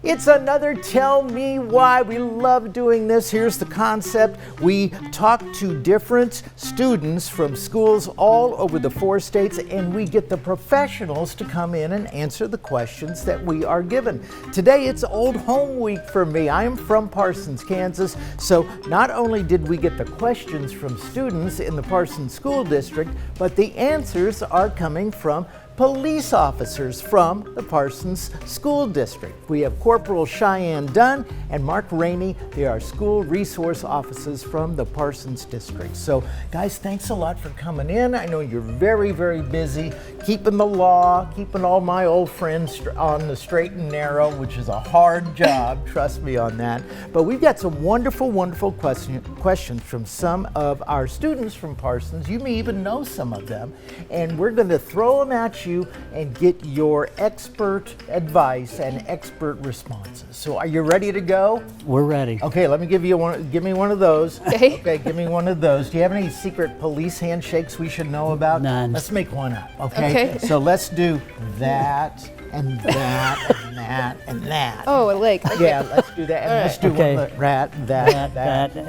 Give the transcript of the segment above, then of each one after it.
It's another Tell Me Why. We love doing this. Here's the concept. We talk to different students from schools all over the 4 states, and we get the professionals to come in and answer the questions that we are given. Today, it's Old Home Week for me. I am from Parsons, Kansas, so not only did we get the questions from students in the Parsons School District, but the answers are coming from police officers from the Parsons School District. We have Corporal Cheyenne Dunn and Mark Rainey. They are school resource officers from the Parsons District. So guys, thanks a lot for coming in. I know you're very, very busy keeping the law, keeping all my old friends on the straight and narrow, which is a hard job, trust me on that. But we've got some wonderful, wonderful questions from some of our students from Parsons. You may even know some of them. And we're going to throw them at you and get your expert advice and expert responses. So are you ready to go? We're ready. Okay, let me give you one. Give me one of those. Okay. Okay, give me one of those. Do you have any secret police handshakes we should know about? None. Let's make one up, okay? Okay. So let's do that and that and that and that. Oh, a leg. Yeah, let's do that. And let's do Okay. one that, and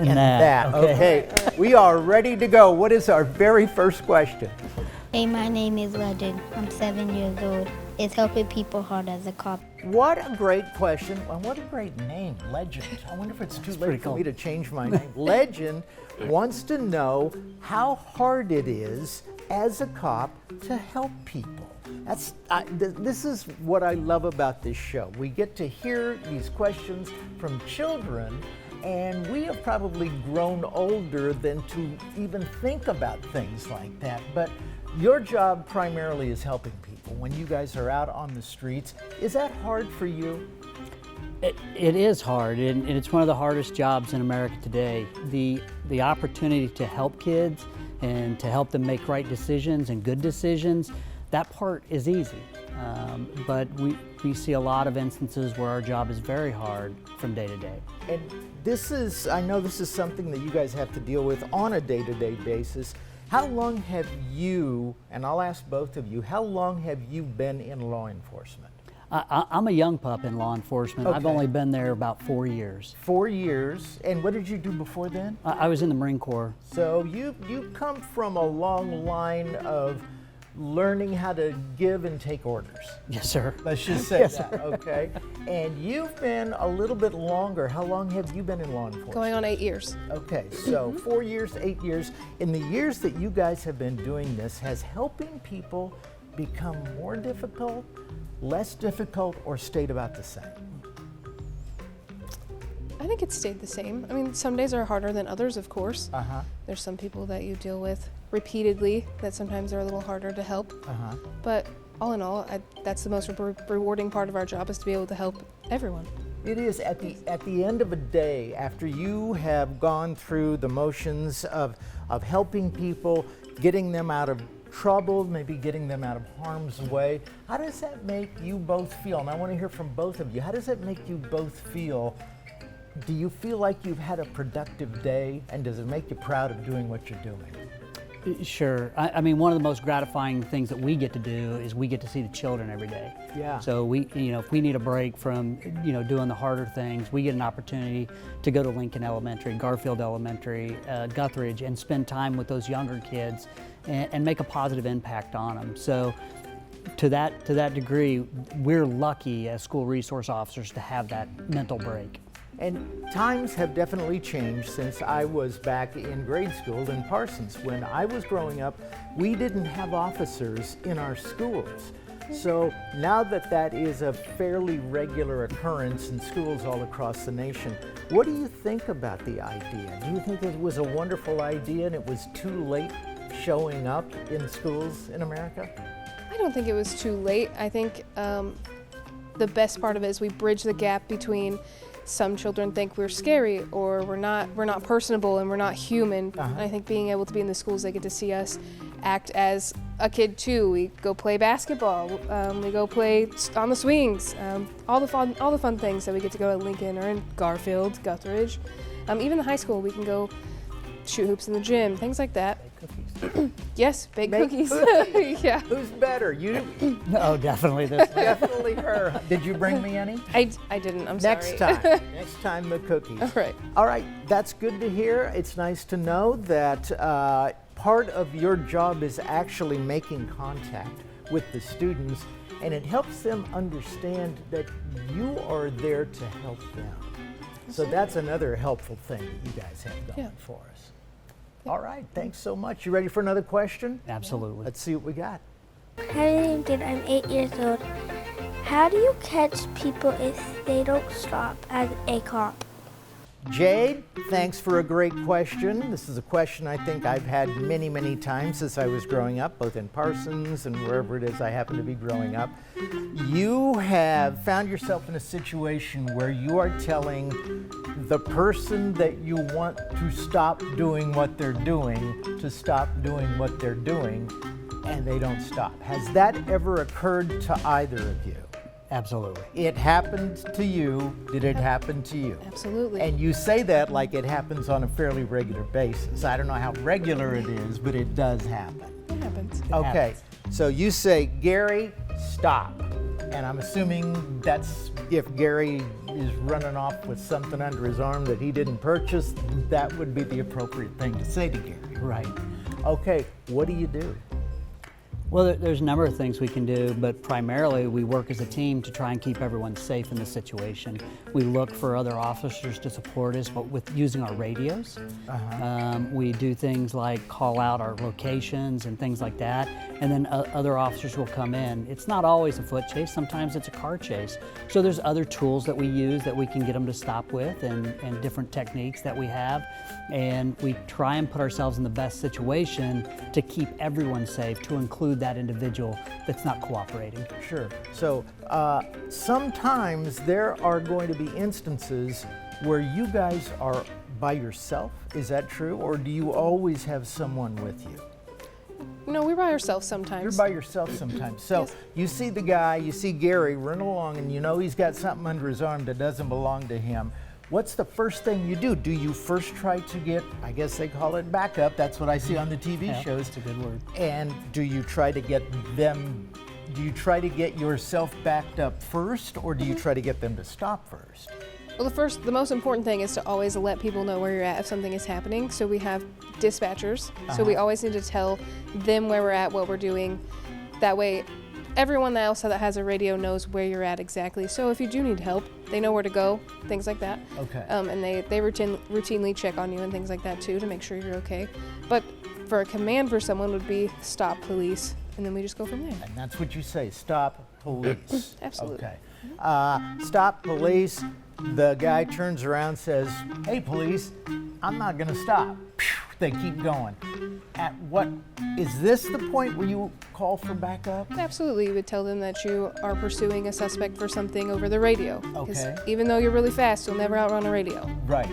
that. Okay. We are ready to go. What is our very first question? Hey, my name is Legend. I'm 7 years old. Is helping people hard as a cop? What a great question. And what a great name, Legend. I wonder if it's too late for me to change my name. Legend wants to know how hard it is as a cop to help people. This is what I love about this show. We get to hear these questions from children, and we have probably grown older than to even think about things like that. But your job primarily is helping people. When you guys are out on the streets, is that hard for you? It is hard, and it's one of the hardest jobs in America today. The opportunity to help kids and to help them make right decisions and good decisions, that part is easy. But we see a lot of instances where our job is very hard from day to day. And I know this is something that you guys have to deal with on a day-to-day basis. How long have you, and I'll ask both of you, how long have you been in law enforcement? I'm a young pup in law enforcement. Okay. I've only been there about 4 years. 4 years. And what did you do before then? I was in the Marine Corps. So you come from a long line of learning how to give and take orders. Yes, sir. Let's just say Yes, that, sir. okay? And you've been a little bit longer. How long have you been in law enforcement? Going on 8 years. Okay, so 4 years, 8 years. In the years that you guys have been doing this, has helping people become more difficult, less difficult, or stayed about the same? I think it stayed the same. I mean, some days are harder than others, of course. Uh-huh. There's some people that you deal with repeatedly that sometimes are a little harder to help. Uh-huh. But all in all, that's the most rewarding part of our job, is to be able to help everyone. It is at the end of a day, after you have gone through the motions of helping people, getting them out of trouble, maybe getting them out of harm's way. How does that make you both feel? And I want to hear from both of you. How does that make you both feel? Do you feel like you've had a productive day, and does it make you proud of doing what you're doing? Sure. I mean, one of the most gratifying things that we get to do is we get to see the children every day. Yeah. So if we need a break from, doing the harder things, we get an opportunity to go to Lincoln Elementary, Garfield Elementary, Guthridge, and spend time with those younger kids and make a positive impact on them. So to that degree, we're lucky as school resource officers to have that mental break. And times have definitely changed since I was back in grade school in Parsons. When I was growing up, we didn't have officers in our schools. So now that is a fairly regular occurrence in schools all across the nation, what do you think about the idea? Do you think it was a wonderful idea and it was too late showing up in schools in America? I don't think it was too late. I think the best part of it is we bridge the gap between some children think we're scary or we're not personable and we're not human. And I think being able to be in the schools, they get to see us act as a kid too. We go play basketball, we go play on the swings, all the fun things that we get to go to Lincoln or in Garfield, Guthridge. Even the high school, we can go shoot hoops in the gym, things like that. Cookies. Yes, bake cookies. Yeah. Who's better, you? No, definitely this. Definitely her. Did you bring me any? I didn't, I'm Next sorry. Next time the cookies. All right. All right, that's good to hear. It's nice to know that part of your job is actually making contact with the students, and it helps them understand that you are there to help them. So that's another helpful thing that you guys have going for us. All right, thanks so much. You ready for another question? Absolutely. Let's see what we got. My name is I'm 8 years old. How do you catch people if they don't stop as a cop? Jade, thanks for a great question. This is a question I think I've had many, many times since I was growing up, both in Parsons and wherever it is I happen to be growing up. You have found yourself in a situation where you are telling the person that you want to stop doing what they're doing to stop doing what they're doing, and they don't stop. Has that ever occurred to either of you? Absolutely. It happened to you. Did it happen to you? Absolutely. And you say that like it happens on a fairly regular basis. I don't know how regular it is, but it does happen. It happens. Okay, so you say, Gary, stop. And I'm assuming that's if Gary is running off with something under his arm that he didn't purchase, that would be the appropriate thing to say to Gary. Right. Okay, what do you do? Well, there's a number of things we can do, but primarily we work as a team to try and keep everyone safe in this situation. We look for other officers to support us, but with using our radios. We do things like call out our locations and things like that, and then other officers will come in. It's not always a foot chase, sometimes it's a car chase. So there's other tools that we use that we can get them to stop with, and different techniques that we have, and we try and put ourselves in the best situation to keep everyone safe, to include that individual that's not cooperating. Sure. So sometimes there are going to be instances where you guys are by yourself. Is that true? Or do you always have someone with you? No, we're by ourselves sometimes. You're by yourself sometimes. So Yes. you see the guy, you see Gary running along, and you know he's got something under his arm that doesn't belong to him. What's the first thing you do? Do you first try to get, I guess they call it backup, that's what I see on the TV shows. That's a good word. And do you try to get them, do you try to get yourself backed up first, or do you try to get them to stop first? Well, the most important thing is to always let people know where you're at if something is happening. So we have dispatchers. So we always need to tell them where we're at, what we're doing. That way, everyone else that has a radio knows where you're at exactly. So if you do need help, they know where to go, things like that. Okay. And they routinely check on you and things like that too to make sure you're okay. But for a command for someone would be stop police, and then we just go from there. And that's what you say, stop police. Absolutely. Okay. Stop police. The guy turns around, says, hey police, I'm not gonna stop. They keep going. At what, is this the point where you call for backup? Absolutely, you would tell them that you are pursuing a suspect for something over the radio. 'Cause Okay. even though you're really fast, you'll never outrun a radio. Right.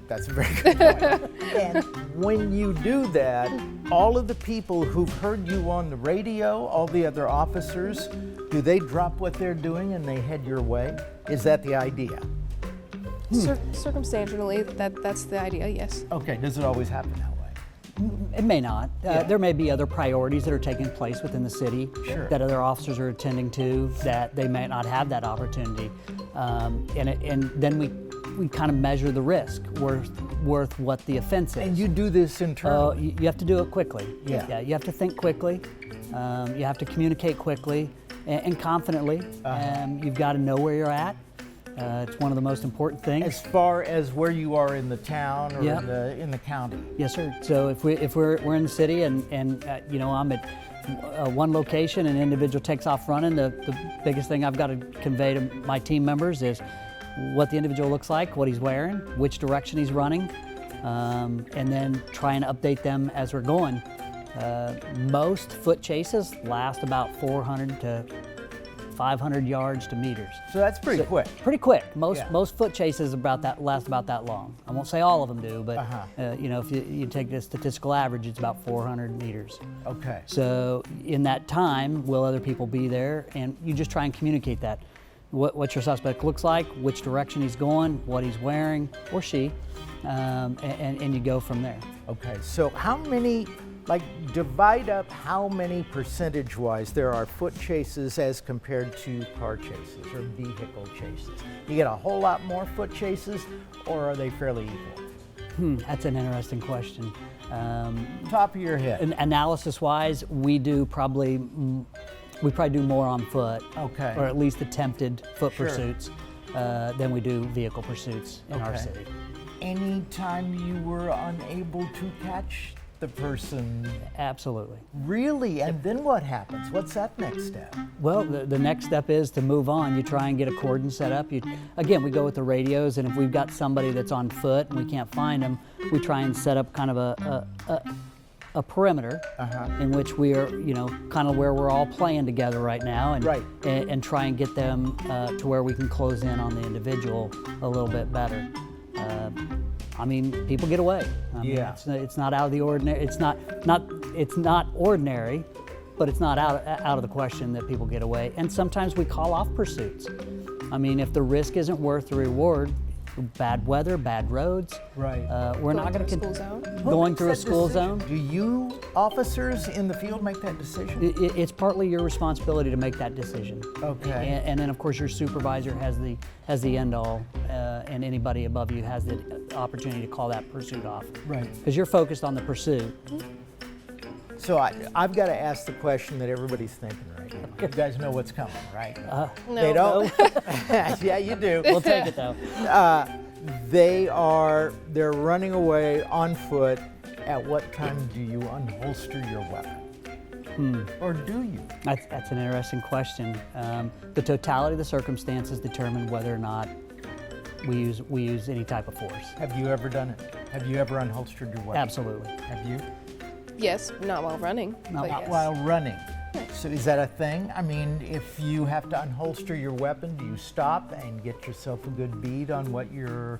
That's a very good point. And when you do that, all of the people who've heard you on the radio, all the other officers, do they drop what they're doing and they head your way? Is that the idea? Circumstantially, that's the idea, yes. Okay, does it always happen that way? It may not. There may be other priorities that are taking place within the city Sure. that other officers are attending to that they may not have that opportunity. And then we kind of measure the risk worth what the offense is. And you do this internally? You have to do it quickly. Yeah. You have to think quickly. You have to communicate quickly and confidently. You've got to know where you're at. It's one of the most important things. As far as where you are in the town or Yep. in the county? Yes, sir. So if we're in the city and you know, I'm at one location and an individual takes off running, the biggest thing I've got to convey to my team members is what the individual looks like, what he's wearing, which direction he's running, and then try and update them as we're going. Most foot chases last about 400 to 500 yards to meters. So that's pretty quick. Pretty quick. Most Yeah. most foot chases last about that long. I won't say all of them do, but Uh-huh. you know, if you take the statistical average, it's about 400 meters. Okay. So in that time, will other people be there? And you just try and communicate that. What your suspect looks like, which direction he's going, what he's wearing, or she, and you go from there. Okay, so how many, like divide up how many percentage-wise there are foot chases as compared to car chases or vehicle chases? You get a whole lot more foot chases, or are they fairly equal? That's an interesting question. Top of your head. Analysis-wise, we probably do more on foot, Okay. or at least attempted foot Sure. pursuits than we do vehicle pursuits in our Okay. city. Anytime you were unable to catch the person, Absolutely. really? And then what happens? What's that next step? Well, the next step is to move on. You try and get a cordon set up. Again, we go with the radios, and if we've got somebody that's on foot and we can't find them, we try and set up kind of a perimeter in which we are, kind of where we're all playing together right now, and Right. and try and get them to where we can close in on the individual a little bit better. People get away. Yeah. It's not out of the ordinary. It's not ordinary, but it's not out of the question that people get away. And sometimes we call off pursuits. If the risk isn't worth the reward, bad weather, bad roads. Right. We're not going through to a school zone. going through a school zone. Do you officers in the field make that decision? It's partly your responsibility to make that decision. Okay. And then of course your supervisor has the end all, and anybody above you has the opportunity to call that pursuit off. Right. Because you're focused on the pursuit. So I've got to ask the question that everybody's thinking right now. You guys know what's coming, right? No. They don't? Yeah, you do. We'll take it though. They're running away on foot. At what time do you unholster your weapon? Or do you? That's an interesting question. The totality of the circumstances determine whether or not we use any type of force. Have you ever done it? Have you ever unholstered your weapon? Absolutely. Have you? Yes, not while running. Not but yes. While running. So is that a thing? If you have to unholster your weapon, do you stop and get yourself a good bead on what you're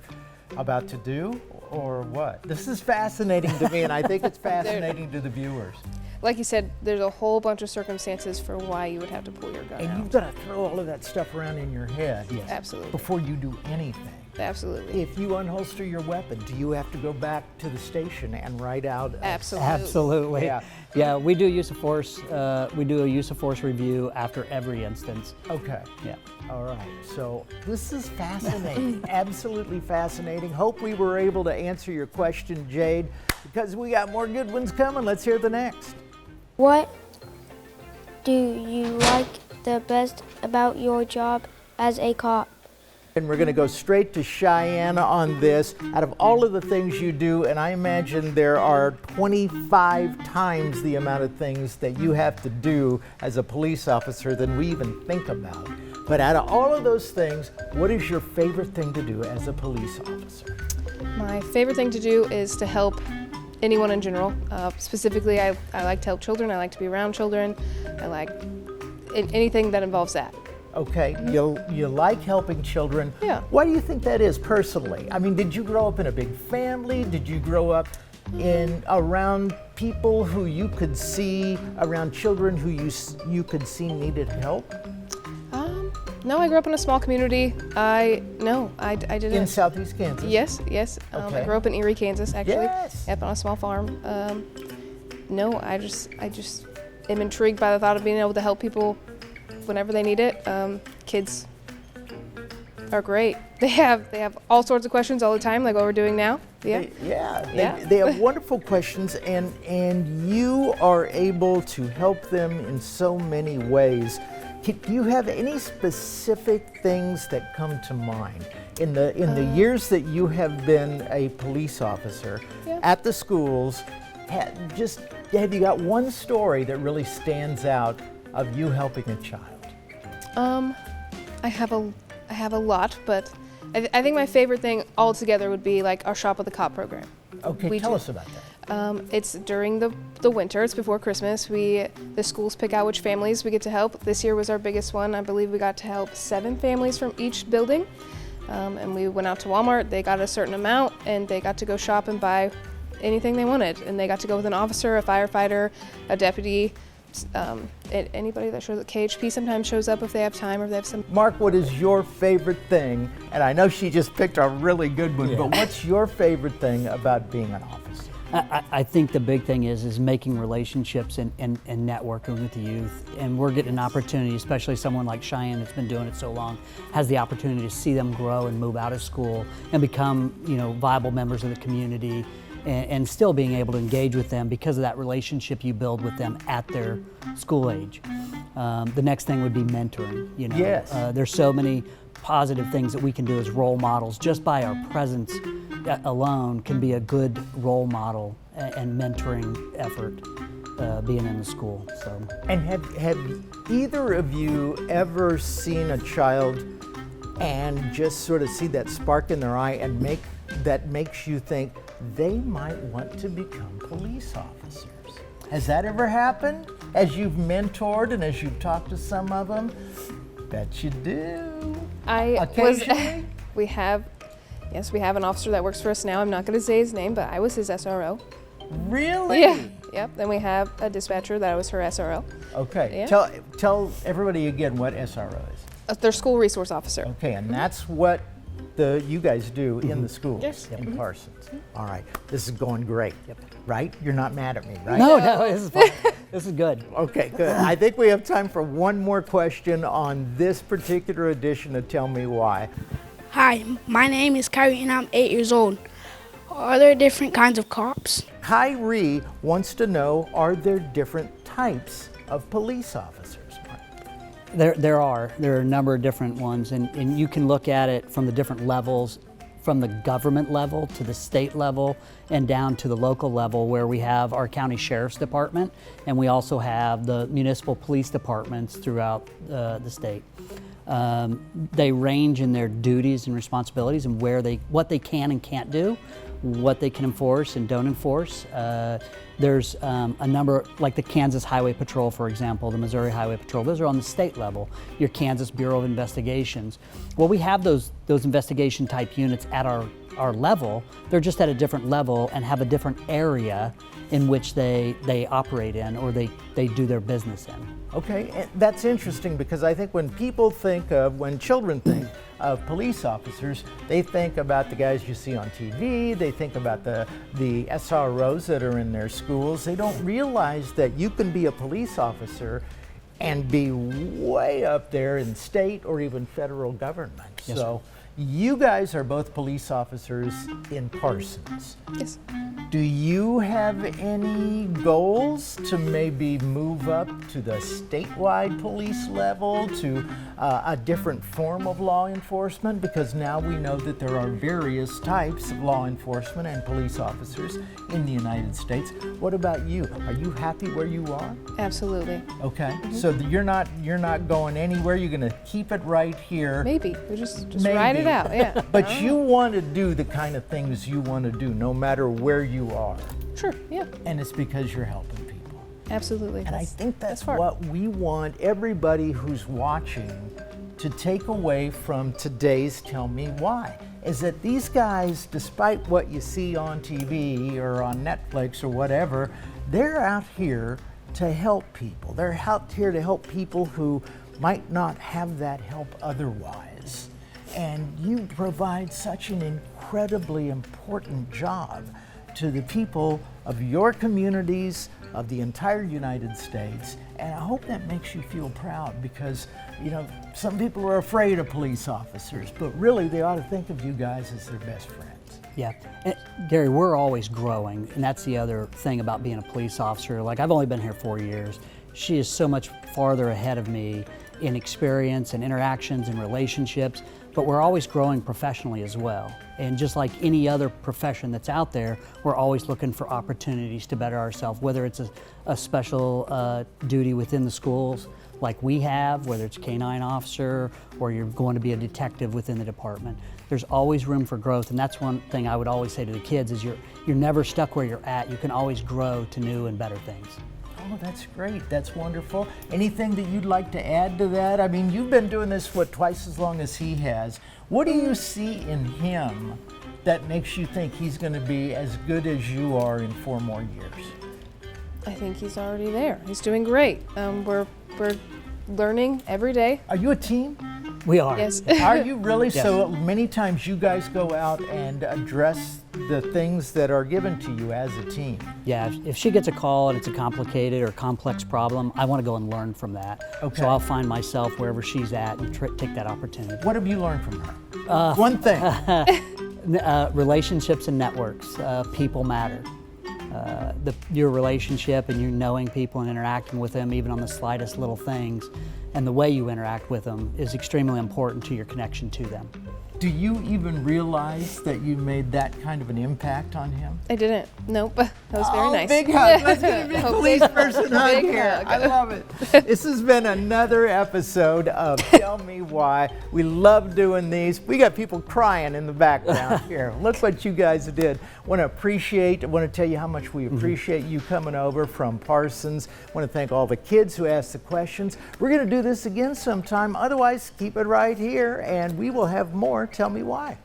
about to do, or what? This is fascinating to me, and I think it's fascinating to the viewers. Like you said, there's a whole bunch of circumstances for why you would have to pull your gun And out. you've got to throw all of that stuff around in your head Absolutely. before you do anything. Absolutely. If you unholster your weapon, do you have to go back to the station and write out? Absolutely. Absolutely. Yeah. Yeah, we do use of force. We do a use of force review after every instance. Okay. Yeah. All right. So this is fascinating. Absolutely fascinating. Hope we were able to answer your question, Jade, because we got more good ones coming. Let's hear the next. What do you like the best about your job as a cop? And we're going to go straight to Cheyenne on this. Out of all of the things you do, and I imagine there are 25 times the amount of things that you have to do as a police officer than we even think about. But out of all of those things, what is your favorite thing to do as a police officer? My favorite thing to do is to help anyone in general. Specifically, I like to help children. I like to be around children. I like anything that involves that. Okay, you like helping children. Yeah. Why do you think that is personally? Did you grow up in a big family? Did you grow up around people who you could see, around children who you could see needed help? No, I grew up in a small community. I didn't. In Southeast Kansas? Yes. Okay. I grew up in Erie, Kansas, actually. Yes. Up on a small farm. No, I just am intrigued by the thought of being able to help people whenever they need it. Kids are great. They have all sorts of questions all the time, like what we're doing now. Yeah. They have wonderful questions, and you are able to help them in so many ways. Do you have any specific things that come to mind in the years that you have been a police officer at the schools? Have you got one story that really stands out of you helping a child? I have a lot, but I think my favorite thing altogether would be like our Shop with the Cop program. Okay, tell us about It's during the winter. It's before Christmas. The schools pick out which families we get to help. This year was our biggest one. I believe we got to help 7 families from each building. And we went out to Walmart. They got a certain amount, and they got to go shop and buy anything they wanted. And they got to go with an officer, a firefighter, a deputy. Anybody that shows up. KHP sometimes shows up if they have time or if they have some. Mark, what is your favorite thing? And I know she just picked a really good one, but what's your favorite thing about being an officer? I think the big thing is making relationships and networking with the youth. And we're getting an opportunity, especially someone like Cheyenne that's been doing it so long, has the opportunity to see them grow and move out of school and become, viable members of the community. And still being able to engage with them because of that relationship you build with them at their school age. The next thing would be mentoring. Yes. There's so many positive things that we can do as role models. Just by our presence alone can be a good role model and mentoring effort being in the school. So. And have either of you ever seen a child and just sort of see that spark in their eye and makes you think they might want to become police officers? Has that ever happened? As you've mentored and as you've talked to some of them? Bet you do. Occasionally? We have an officer that works for us now. I'm not going to say his name, but I was his SRO. Really? Yeah. Yep. Then we have a dispatcher that was her SRO. Okay. Yeah. Tell everybody again what SRO is. Their school resource officer. Okay, and that's what you guys do in the schools Yes. in Parsons. All right, this is going great, right? You're not mad at me, right? No, this is fun. This is good. Okay, good. I think we have time for one more question on this particular edition of Tell Me Why. Hi, my name is Kyrie and I'm 8 years old. Are there different kinds of cops? Kyrie wants to know, are there different types of police officers? There are a number of different ones, and you can look at it from the different levels, from the government level to the state level and down to the local level, where we have our county sheriff's department and we also have the municipal police departments throughout the state. They range in their duties and responsibilities and what they can and can't do, what they can enforce and don't enforce. There's a number, like the Kansas Highway Patrol, for example, the Missouri Highway Patrol, those are on the state level. Your Kansas Bureau of Investigations. Well, we have those investigation type units at our level. They're just at a different level and have a different area in which they operate in or they do their business in. Okay, and that's interesting because I think when children think of police officers, they think about the guys you see on TV, they think about the SROs that are in their schools. They don't realize that you can be a police officer and be way up there in state or even federal government. Yes, so you guys are both police officers in Parsons. Yes. Do you have any goals to maybe move up to the statewide police level, to a different form of law enforcement? Because now we know that there are various types of law enforcement and police officers in the United States. What about you? Are you happy where you are? Absolutely. Okay, so you're not going anywhere. You're going to keep it right here. Maybe we just Maybe. ride it out. Yeah. But you want to do the kind of things you want to do, no matter where you are. Sure. Yeah. And it's because you're helping people. Absolutely. And I think that's smart. what we want everybody who's watching to take away from today's Tell Me Why, is that these guys, despite what you see on TV or on Netflix or whatever, they're out here to help people. They're out here to help people who might not have that help otherwise. And you provide such an incredibly important job to the people of your communities, of the entire United States. And I hope that makes you feel proud because, some people are afraid of police officers, but really they ought to think of you guys as their best friends. Yeah, and Gary, we're always growing, and that's the other thing about being a police officer. Like, I've only been here 4 years. She is so much farther ahead of me in experience and interactions and relationships, but we're always growing professionally as well. And just like any other profession that's out there, we're always looking for opportunities to better ourselves, whether it's a special duty within the schools, like we have, whether it's a canine officer or you're going to be a detective within the department. There's always room for growth, and that's one thing I would always say to the kids is you're never stuck where you're at. You can always grow to new and better things. Oh, that's great. That's wonderful. Anything that you'd like to add to that? I mean, you've been doing this, what, twice as long as he has. What do you see in him that makes you think he's going to be as good as you are in 4 more years? I think he's already there. He's doing great. We're learning every day. Are you a team? We are. Yes. Are you really? Yes. So many times you guys go out and address the things that are given to you as a team. Yeah, if she gets a call and it's a complicated or complex problem, I want to go and learn from that. Okay. So I'll find myself wherever she's at and take that opportunity. What have you learned from her? One thing. Relationships and networks. People matter. Your relationship and you knowing people and interacting with them, even on the slightest little things, and the way you interact with them is extremely important to your connection to them. Do you even realize that you made that kind of an impact on him? I didn't. Nope. That was very nice. Big hug. Let's give a big Oh, police big person hug big here. hug. I love it. This has been another episode of Tell Me Why. We love doing these. We got people crying in the background here. Look what you guys did. Want to tell you how much we appreciate you coming over from Parsons. Want to thank all the kids who asked the questions. We're going to do this again sometime. Otherwise, keep it right here, and we will have more Tell Me Why.